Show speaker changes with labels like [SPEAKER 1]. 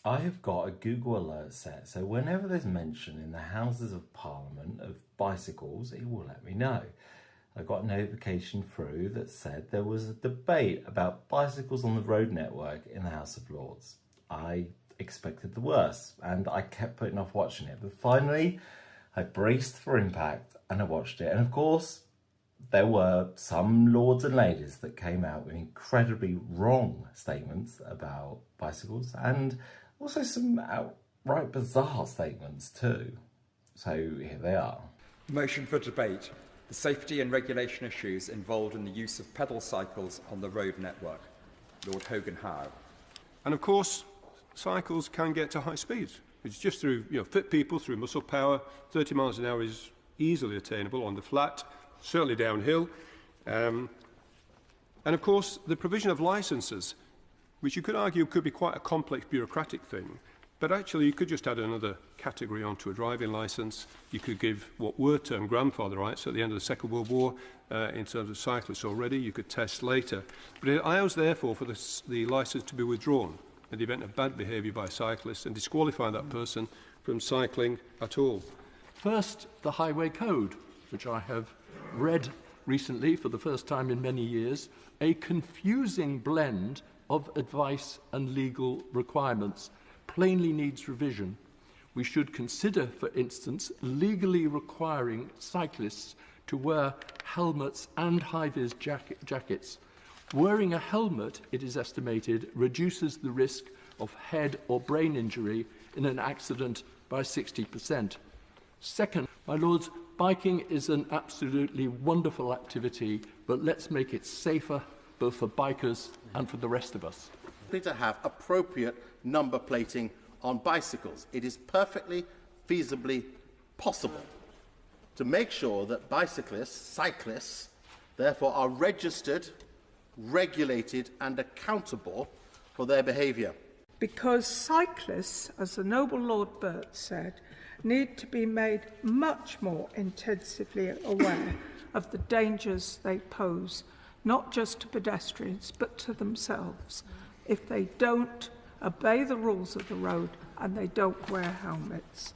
[SPEAKER 1] I have got a Google alert set, so whenever there's mention in the Houses of Parliament of bicycles, it will let me know. I got a notification through that said there was a debate about bicycles on the road network in the House of Lords. I expected the worst, and I kept putting off watching it, but finally I braced for impact and I watched it, and of course there were some lords and ladies that came out with incredibly wrong statements about bicycles, and also some outright bizarre statements too. So here they are.
[SPEAKER 2] Motion for debate. The safety and regulation issues involved in the use of pedal cycles on the road network. Lord Hogan Howe.
[SPEAKER 3] And of course, cycles can get to high speeds. It's just through fit people, through muscle power. 30 miles an hour is easily attainable on the flat, certainly downhill. And of course, the provision of licences, which you could argue could be quite a complex bureaucratic thing, but actually you could just add another category onto a driving licence. You could give what were termed grandfather rights at the end of the Second World War in terms of cyclists already. You could test later. But it allows, therefore, for the licence to be withdrawn in the event of bad behaviour by cyclists and disqualify that person from cycling at all.
[SPEAKER 4] First, the Highway Code, which I have read recently for the first time in many years, a confusing blend of advice and legal requirements, plainly needs revision. We should consider, for instance, legally requiring cyclists to wear helmets and high-vis jackets. Wearing a helmet, it is estimated, reduces the risk of head or brain injury in an accident by 60%. Second, my lords, biking is an absolutely wonderful activity, but let's make it safer both for bikers and for the rest of us.
[SPEAKER 5] To have appropriate number plating on bicycles. It is perfectly feasibly possible to make sure that cyclists, therefore are registered, regulated and accountable for their behaviour.
[SPEAKER 6] Because cyclists, as the noble Lord Burt said, need to be made much more intensively aware of the dangers they pose, not just to pedestrians, but to themselves, if they don't obey the rules of the road and they don't wear helmets.